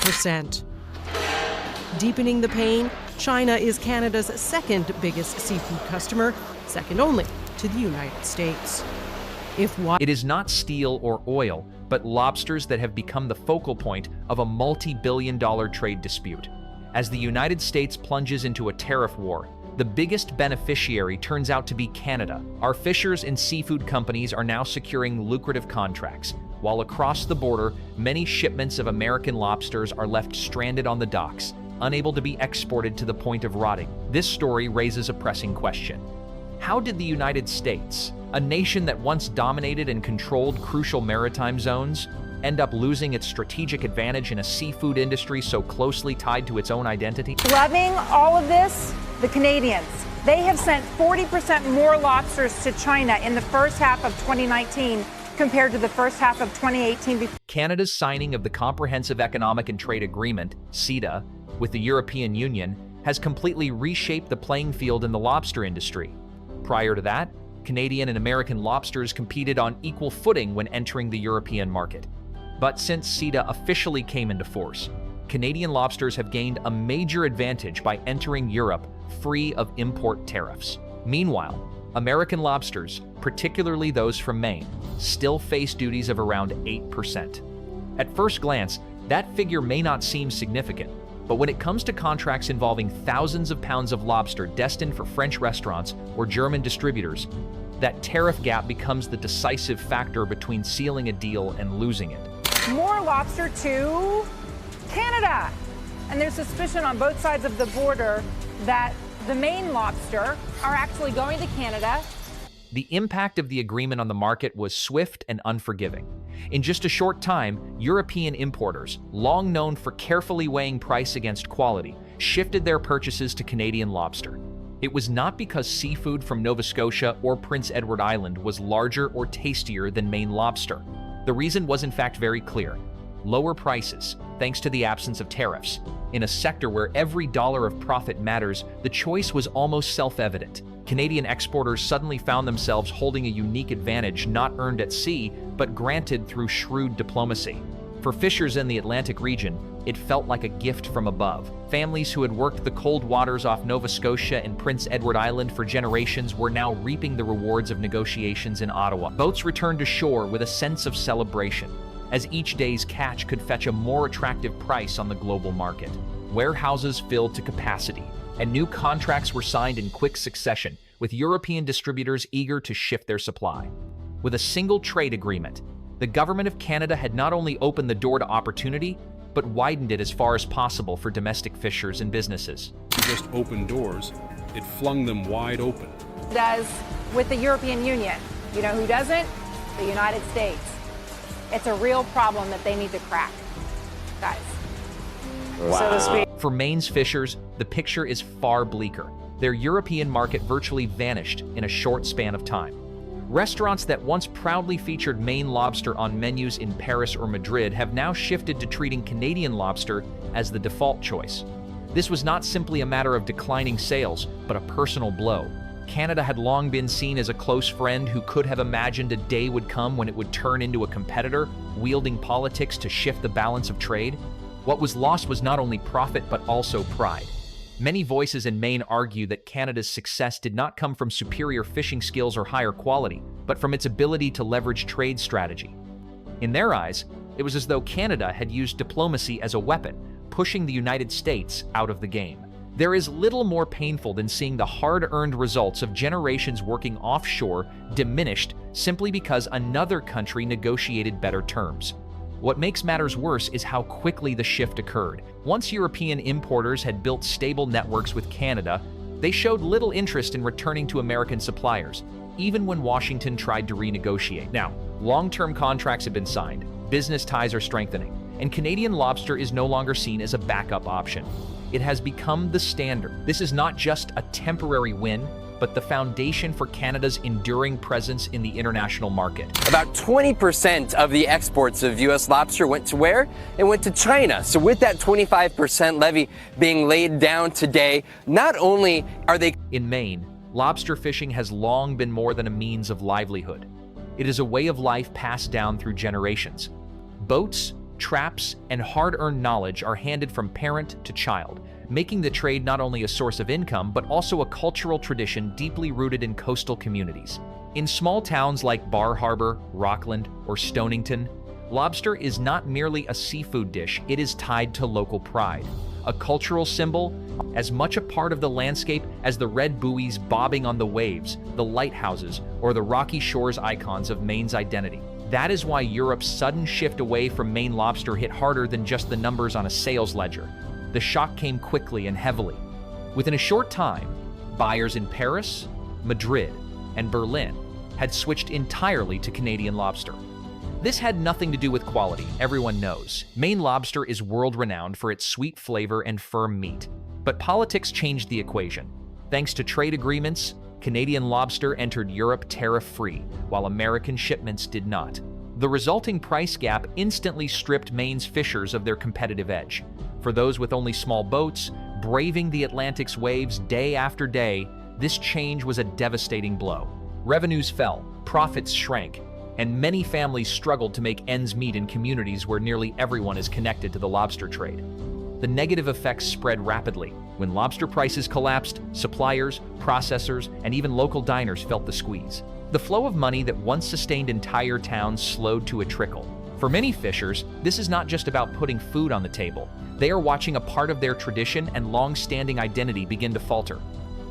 8%. Deepening the pain, China is Canada's second biggest seafood customer, second only to the United States. It is not steel or oil, but lobsters that have become the focal point of a multi-billion-dollar trade dispute. As the United States plunges into a tariff war, the biggest beneficiary turns out to be Canada. Our fishers and seafood companies are now securing lucrative contracts, while across the border, many shipments of American lobsters are left stranded on the docks, unable to be exported to the point of rotting. This story raises a pressing question. How did the United States, a nation that once dominated and controlled crucial maritime zones, end up losing its strategic advantage in a seafood industry so closely tied to its own identity? Loving all of this, the Canadians. They have sent 40% more lobsters to China in the first half of 2019 compared to the first half of 2018. Canada's signing of the Comprehensive Economic and Trade Agreement, CETA, with the European Union has completely reshaped the playing field in the lobster industry. Prior to that, Canadian and American lobsters competed on equal footing when entering the European market. But since CETA officially came into force, Canadian lobsters have gained a major advantage by entering Europe free of import tariffs. Meanwhile, American lobsters, particularly those from Maine, still face duties of around 8%. At first glance, that figure may not seem significant, but when it comes to contracts involving thousands of pounds of lobster destined for French restaurants or German distributors, that tariff gap becomes the decisive factor between sealing a deal and losing it. More lobster to Canada. And there's suspicion on both sides of the border that the Maine lobster are actually going to Canada. The impact of the agreement on the market was swift and unforgiving. In just a short time, European importers, long known for carefully weighing price against quality, shifted their purchases to Canadian lobster. It was not because seafood from Nova Scotia or Prince Edward Island was larger or tastier than Maine lobster. The reason was in fact very clear: lower prices, thanks to the absence of tariffs. In a sector where every dollar of profit matters, the choice was almost self-evident. Canadian exporters suddenly found themselves holding a unique advantage not earned at sea, but granted through shrewd diplomacy. For fishers in the Atlantic region, it felt like a gift from above. Families who had worked the cold waters off Nova Scotia and Prince Edward Island for generations were now reaping the rewards of negotiations in Ottawa. Boats returned to shore with a sense of celebration, as each day's catch could fetch a more attractive price on the global market. Warehouses filled to capacity, and new contracts were signed in quick succession, with European distributors eager to shift their supply. With a single trade agreement, the government of Canada had not only opened the door to opportunity, but widened it as far as possible for domestic fishers and businesses. It just opened doors, it flung them wide open. Does with the European Union. You know who doesn't? The United States. It's a real problem that they need to crack, guys. Wow. So to speak. For Maine's fishers, the picture is far bleaker. Their European market virtually vanished in a short span of time. Restaurants that once proudly featured Maine lobster on menus in Paris or Madrid have now shifted to treating Canadian lobster as the default choice. This was not simply a matter of declining sales, but a personal blow. Canada had long been seen as a close friend who could have imagined a day would come when it would turn into a competitor, wielding politics to shift the balance of trade. What was lost was not only profit, but also pride. Many voices in Maine argue that Canada's success did not come from superior fishing skills or higher quality, but from its ability to leverage trade strategy. In their eyes, it was as though Canada had used diplomacy as a weapon, pushing the United States out of the game. There is little more painful than seeing the hard-earned results of generations working offshore diminished simply because another country negotiated better terms. What makes matters worse is how quickly the shift occurred. Once European importers had built stable networks with Canada, they showed little interest in returning to American suppliers, even when Washington tried to renegotiate. Now, long-term contracts have been signed, business ties are strengthening, and Canadian lobster is no longer seen as a backup option. It has become the standard. This is not just a temporary win, but the foundation for Canada's enduring presence in the international market. About 20% of the exports of U.S. lobster went to where? It went to China. So with that 25% levy being laid down today, not only are they... In Maine, lobster fishing has long been more than a means of livelihood. It is a way of life passed down through generations. Boats, traps, and hard-earned knowledge are handed from parent to child, making the trade not only a source of income but also a cultural tradition deeply rooted in coastal communities. In small towns like Bar Harbor, Rockland, or Stonington, lobster is not merely a seafood dish, it is tied to local pride, a cultural symbol, as much a part of the landscape as the red buoys bobbing on the waves, the lighthouses, or the rocky shores icons of Maine's identity. That is why Europe's sudden shift away from Maine lobster hit harder than just the numbers on a sales ledger. The shock came quickly and heavily. Within a short time, buyers in Paris, Madrid, and Berlin had switched entirely to Canadian lobster. This had nothing to do with quality, everyone knows. Maine lobster is world-renowned for its sweet flavor and firm meat. But politics changed the equation. Thanks to trade agreements, Canadian lobster entered Europe tariff-free, while American shipments did not. The resulting price gap instantly stripped Maine's fishers of their competitive edge. For those with only small boats, braving the Atlantic's waves day after day, this change was a devastating blow. Revenues fell, profits shrank, and many families struggled to make ends meet in communities where nearly everyone is connected to the lobster trade. The negative effects spread rapidly. When lobster prices collapsed, suppliers, processors, and even local diners felt the squeeze. The flow of money that once sustained entire towns slowed to a trickle. For many fishers, this is not just about putting food on the table. They are watching a part of their tradition and long-standing identity begin to falter.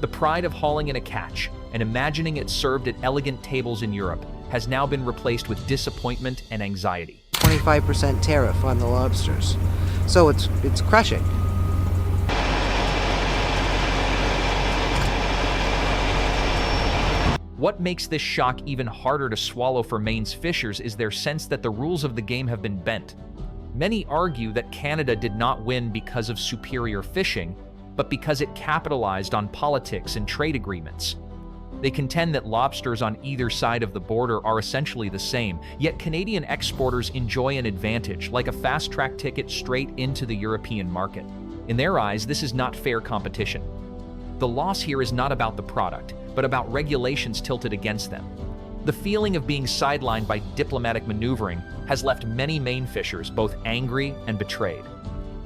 The pride of hauling in a catch and imagining it served at elegant tables in Europe has now been replaced with disappointment and anxiety. 25% tariff on the lobsters. So it's crushing. What makes this shock even harder to swallow for Maine's fishers is their sense that the rules of the game have been bent. Many argue that Canada did not win because of superior fishing, but because it capitalized on politics and trade agreements. They contend that lobsters on either side of the border are essentially the same, yet Canadian exporters enjoy an advantage, like a fast-track ticket straight into the European market. In their eyes, this is not fair competition. The loss here is not about the product, but about regulations tilted against them. The feeling of being sidelined by diplomatic maneuvering has left many Maine fishers both angry and betrayed.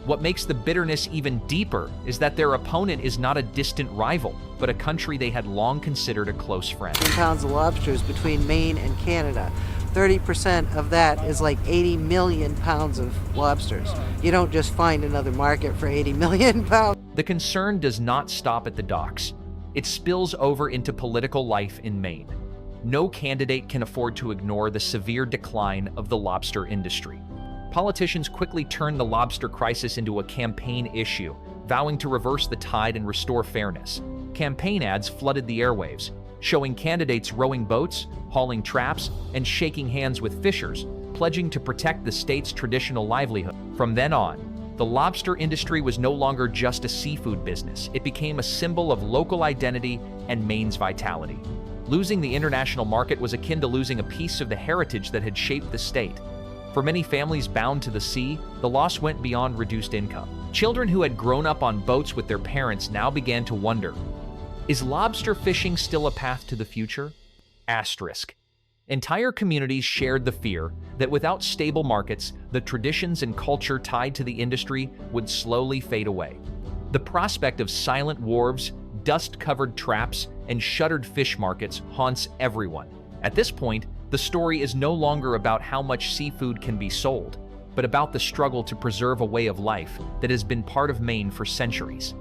What makes the bitterness even deeper is that their opponent is not a distant rival, but a country they had long considered a close friend. Pounds of lobsters between Maine and Canada. 30% of that is like 80 million pounds of lobsters. You don't just find another market for 80 million pounds. The concern does not stop at the docks. It spills over into political life in Maine. No candidate can afford to ignore the severe decline of the lobster industry. Politicians quickly turned the lobster crisis into a campaign issue, vowing to reverse the tide and restore fairness. Campaign ads flooded the airwaves, showing candidates rowing boats, hauling traps, and shaking hands with fishers, pledging to protect the state's traditional livelihood. From then on, the lobster industry was no longer just a seafood business. It became a symbol of local identity and Maine's vitality. Losing the international market was akin to losing a piece of the heritage that had shaped the state. For many families bound to the sea, the loss went beyond reduced income. Children who had grown up on boats with their parents now began to wonder, is lobster fishing still a path to the future? Asterisk. Entire communities shared the fear that without stable markets, the traditions and culture tied to the industry would slowly fade away. The prospect of silent wharves, dust-covered traps, and shuttered fish markets haunts everyone. At this point, the story is no longer about how much seafood can be sold, but about the struggle to preserve a way of life that has been part of Maine for centuries.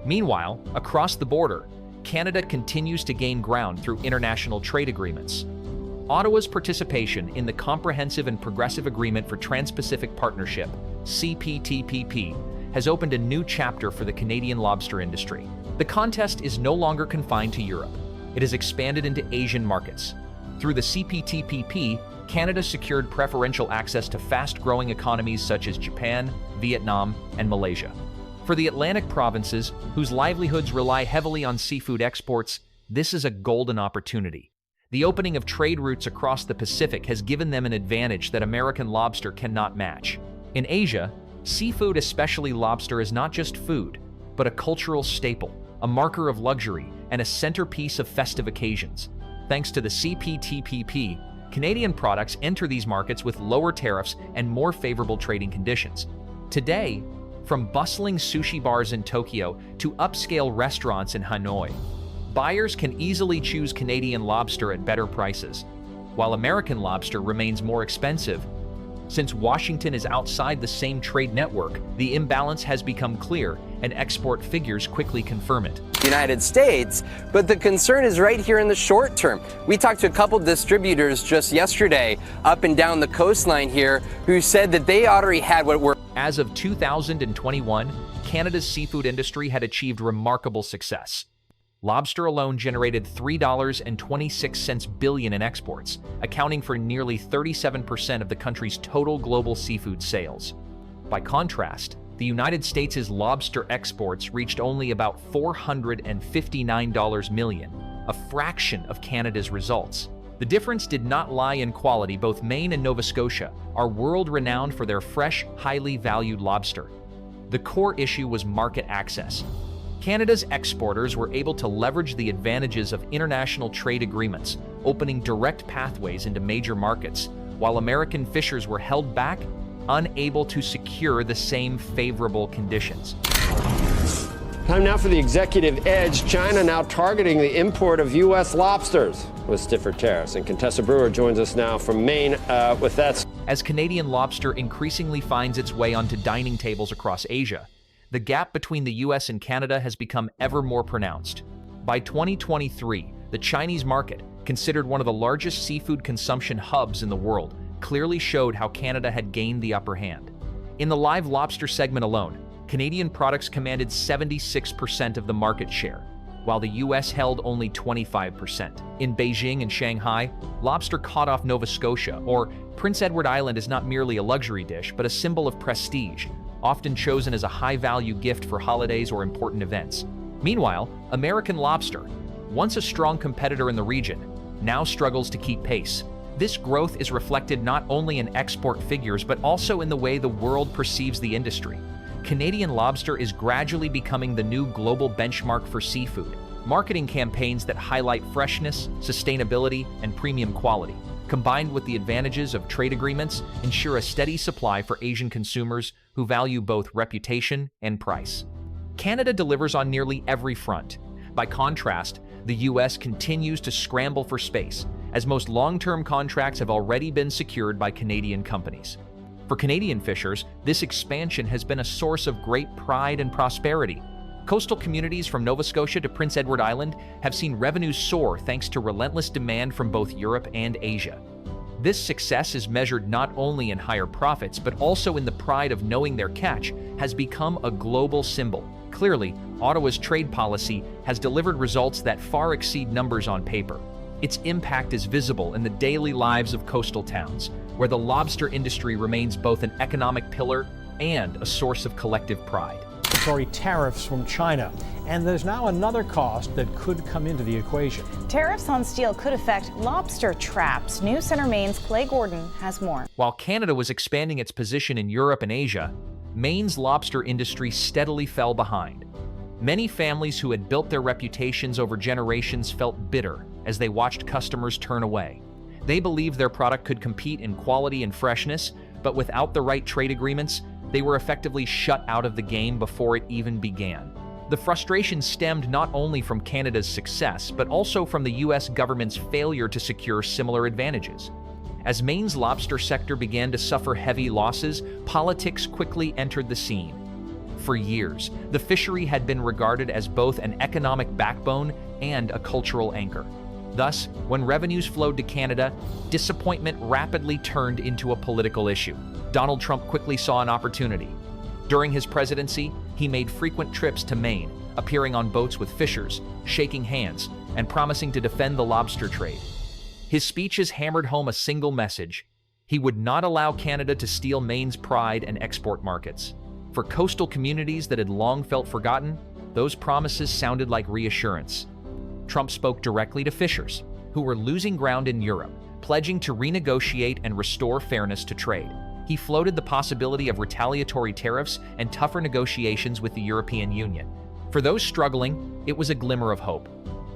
Meanwhile, across the border, Canada continues to gain ground through international trade agreements. Ottawa's participation in the Comprehensive and Progressive Agreement for Trans-Pacific Partnership, CPTPP, has opened a new chapter for the Canadian lobster industry. The contest is no longer confined to Europe. It has expanded into Asian markets. Through the CPTPP, Canada secured preferential access to fast-growing economies such as Japan, Vietnam, and Malaysia. For the Atlantic provinces, whose livelihoods rely heavily on seafood exports, this is a golden opportunity. The opening of trade routes across the Pacific has given them an advantage that American lobster cannot match. In Asia, seafood, especially lobster, is not just food, but a cultural staple, a marker of luxury, and a centerpiece of festive occasions. Thanks to the CPTPP, Canadian products enter these markets with lower tariffs and more favorable trading conditions. Today, from bustling sushi bars in Tokyo to upscale restaurants in Hanoi, buyers can easily choose Canadian lobster at better prices, while American lobster remains more expensive. Since Washington is outside the same trade network, the imbalance has become clear, and export figures quickly confirm it. United States, but the concern is right here in the short term. We talked to a couple distributors just yesterday up and down the coastline here who said that they already had what were. As of 2021, Canada's seafood industry had achieved remarkable success. Lobster alone generated $3.26 billion in exports, accounting for nearly 37% of the country's total global seafood sales. By contrast, the United States' lobster exports reached only about $459 million, a fraction of Canada's results. The difference did not lie in quality. Both Maine and Nova Scotia are world-renowned for their fresh, highly valued lobster. The core issue was market access. Canada's exporters were able to leverage the advantages of international trade agreements, opening direct pathways into major markets, while American fishers were held back, unable to secure the same favorable conditions. Time now for the executive edge. China now targeting the import of U.S. lobsters with stiffer tariffs. And Contessa Brewer joins us now from Maine with that. As Canadian lobster increasingly finds its way onto dining tables across Asia, the gap between the U.S. and Canada has become ever more pronounced. By 2023, the Chinese market, considered one of the largest seafood consumption hubs in the world, clearly showed how Canada had gained the upper hand. In the live lobster segment alone, Canadian products commanded 76% of the market share, while the U.S. held only 25%. In Beijing and Shanghai, lobster caught off Nova Scotia, or Prince Edward Island, is not merely a luxury dish, but a symbol of prestige, often chosen as a high-value gift for holidays or important events. Meanwhile, American lobster, once a strong competitor in the region, now struggles to keep pace. This growth is reflected not only in export figures, but also in the way the world perceives the industry. Canadian lobster is gradually becoming the new global benchmark for seafood. Marketing campaigns that highlight freshness, sustainability, and premium quality, combined with the advantages of trade agreements, ensure a steady supply for Asian consumers who value both reputation and price. Canada delivers on nearly every front. By contrast, the U.S. continues to scramble for space, as most long-term contracts have already been secured by Canadian companies. For Canadian fishers, this expansion has been a source of great pride and prosperity. Coastal communities from Nova Scotia to Prince Edward Island have seen revenues soar thanks to relentless demand from both Europe and Asia. This success is measured not only in higher profits, but also in the pride of knowing their catch has become a global symbol. Clearly, Ottawa's trade policy has delivered results that far exceed numbers on paper. Its impact is visible in the daily lives of coastal towns, where the lobster industry remains both an economic pillar and a source of collective pride. Tariffs from China. And there's now another cost that could come into the equation. Tariffs on steel could affect lobster traps. News Center Maine's Clay Gordon has more. While Canada was expanding its position in Europe and Asia, Maine's lobster industry steadily fell behind. Many families who had built their reputations over generations felt bitter as they watched customers turn away. They believed their product could compete in quality and freshness, but without the right trade agreements, they were effectively shut out of the game before it even began. The frustration stemmed not only from Canada's success, but also from the U.S. government's failure to secure similar advantages. As Maine's lobster sector began to suffer heavy losses, politics quickly entered the scene. For years, the fishery had been regarded as both an economic backbone and a cultural anchor. Thus, when revenues flowed to Canada, disappointment rapidly turned into a political issue. Donald Trump quickly saw an opportunity. During his presidency, he made frequent trips to Maine, appearing on boats with fishers, shaking hands, and promising to defend the lobster trade. His speeches hammered home a single message: he would not allow Canada to steal Maine's pride and export markets. For coastal communities that had long felt forgotten, those promises sounded like reassurance. Trump spoke directly to fishers, who were losing ground in Europe, pledging to renegotiate and restore fairness to trade. He floated the possibility of retaliatory tariffs and tougher negotiations with the European Union. For those struggling, it was a glimmer of hope.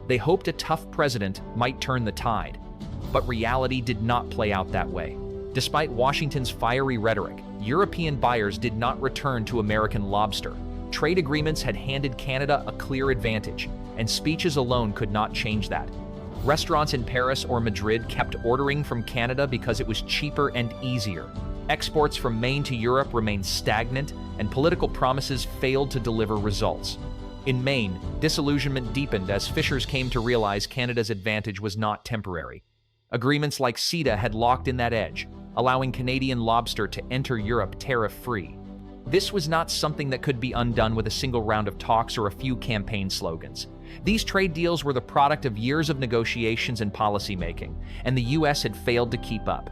They hoped a tough president might turn the tide. But reality did not play out that way. Despite Washington's fiery rhetoric, European buyers did not return to American lobster. Trade agreements had handed Canada a clear advantage, and speeches alone could not change that. Restaurants in Paris or Madrid kept ordering from Canada because it was cheaper and easier. Exports from Maine to Europe remained stagnant, and political promises failed to deliver results. In Maine, disillusionment deepened as fishers came to realize Canada's advantage was not temporary. Agreements like CETA had locked in that edge, allowing Canadian lobster to enter Europe tariff-free. This was not something that could be undone with a single round of talks or a few campaign slogans. These trade deals were the product of years of negotiations and policymaking, and the U.S. had failed to keep up.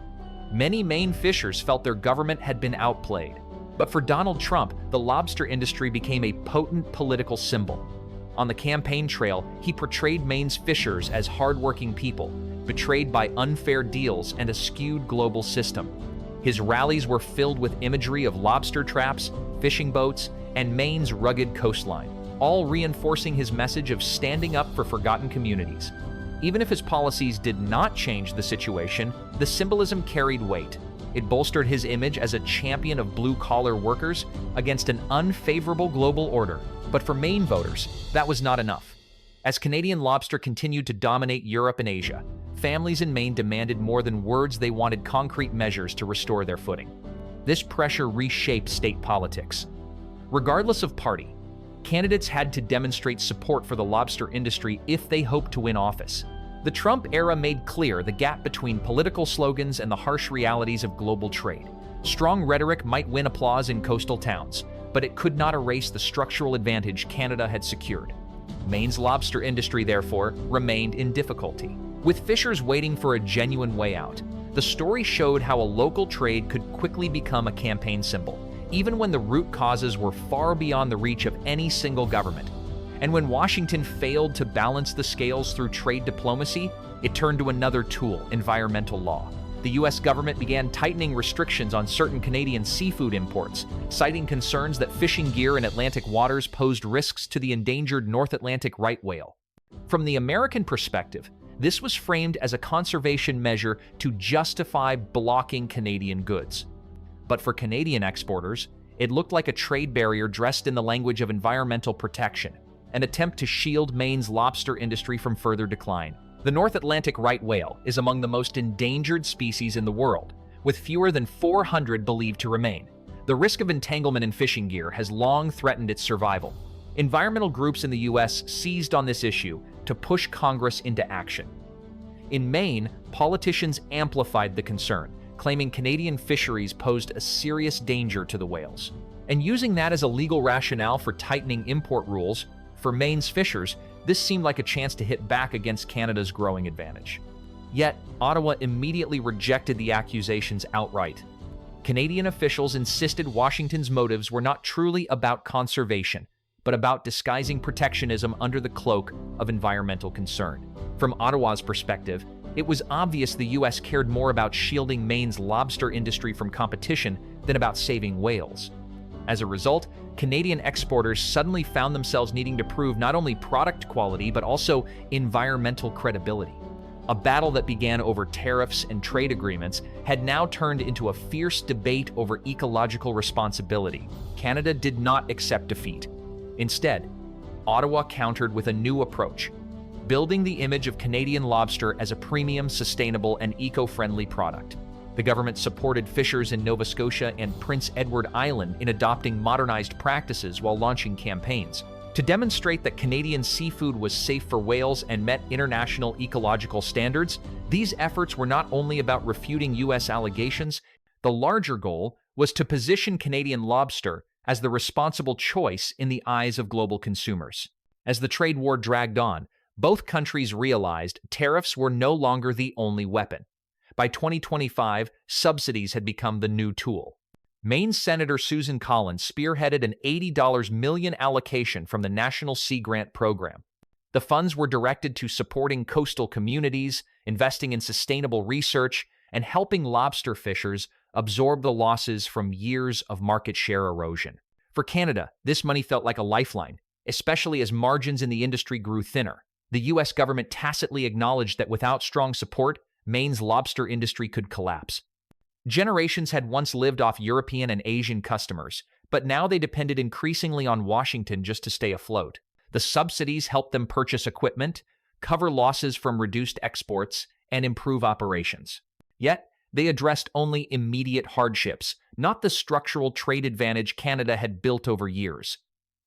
Many Maine fishers felt their government had been outplayed. But for Donald Trump, the lobster industry became a potent political symbol. On the campaign trail, he portrayed Maine's fishers as hardworking people, betrayed by unfair deals and a skewed global system. His rallies were filled with imagery of lobster traps, fishing boats, and Maine's rugged coastline, all reinforcing his message of standing up for forgotten communities. Even if his policies did not change the situation, the symbolism carried weight. It bolstered his image as a champion of blue-collar workers against an unfavorable global order. But for Maine voters, that was not enough. As Canadian lobster continued to dominate Europe and Asia, families in Maine demanded more than words. They wanted concrete measures to restore their footing. This pressure reshaped state politics. Regardless of party, candidates had to demonstrate support for the lobster industry if they hoped to win office. The Trump era made clear the gap between political slogans and the harsh realities of global trade. Strong rhetoric might win applause in coastal towns, but it could not erase the structural advantage Canada had secured. Maine's lobster industry, therefore, remained in difficulty. With fishers waiting for a genuine way out, the story showed how a local trade could quickly become a campaign symbol, even when the root causes were far beyond the reach of any single government. And when Washington failed to balance the scales through trade diplomacy, it turned to another tool, environmental law. The U.S. government began tightening restrictions on certain Canadian seafood imports, citing concerns that fishing gear in Atlantic waters posed risks to the endangered North Atlantic right whale. From the American perspective, this was framed as a conservation measure to justify blocking Canadian goods. But for Canadian exporters, it looked like a trade barrier dressed in the language of environmental protection, an attempt to shield Maine's lobster industry from further decline. The North Atlantic right whale is among the most endangered species in the world, with fewer than 400 believed to remain. The risk of entanglement in fishing gear has long threatened its survival. Environmental groups in the U.S. seized on this issue to push Congress into action. In Maine, politicians amplified the concern, claiming Canadian fisheries posed a serious danger to the whales. And using that as a legal rationale for tightening import rules, for Maine's fishers, this seemed like a chance to hit back against Canada's growing advantage. Yet, Ottawa immediately rejected the accusations outright. Canadian officials insisted Washington's motives were not truly about conservation, but about disguising protectionism under the cloak of environmental concern. From Ottawa's perspective, it was obvious the U.S. cared more about shielding Maine's lobster industry from competition than about saving whales. As a result, Canadian exporters suddenly found themselves needing to prove not only product quality but also environmental credibility. A battle that began over tariffs and trade agreements had now turned into a fierce debate over ecological responsibility. Canada did not accept defeat. Instead, Ottawa countered with a new approach, building the image of Canadian lobster as a premium, sustainable, and eco-friendly product. The government supported fishers in Nova Scotia and Prince Edward Island in adopting modernized practices while launching campaigns. To demonstrate that Canadian seafood was safe for whales and met international ecological standards, these efforts were not only about refuting U.S. allegations. The larger goal was to position Canadian lobster as the responsible choice in the eyes of global consumers. As the trade war dragged on, both countries realized tariffs were no longer the only weapon. By 2025, subsidies had become the new tool. Maine Senator Susan Collins spearheaded an $80 million allocation from the National Sea Grant Program. The funds were directed to supporting coastal communities, investing in sustainable research, and helping lobster fishers absorb the losses from years of market share erosion. For Canada, this money felt like a lifeline, especially as margins in the industry grew thinner. The U.S. government tacitly acknowledged that without strong support, Maine's lobster industry could collapse. Generations had once lived off European and Asian customers, but now they depended increasingly on Washington just to stay afloat. The subsidies helped them purchase equipment, cover losses from reduced exports, and improve operations. Yet, they addressed only immediate hardships, not the structural trade advantage Canada had built over years.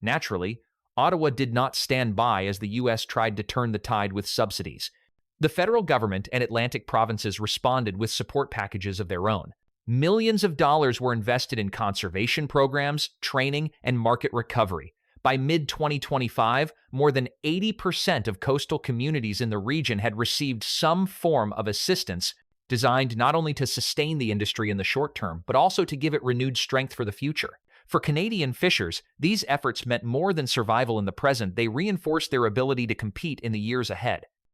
Naturally, Ottawa did not stand by as the U.S. tried to turn the tide with subsidies. The federal government and Atlantic provinces responded with support packages of their own. Millions of dollars were invested in conservation programs, training, and market recovery. By mid-2025, more than 80% of coastal communities in the region had received some form of assistance designed not only to sustain the industry in the short term, but also to give it renewed strength for the future. For Canadian fishers, these efforts meant more than survival in the present. They reinforced their ability to compete in the years ahead.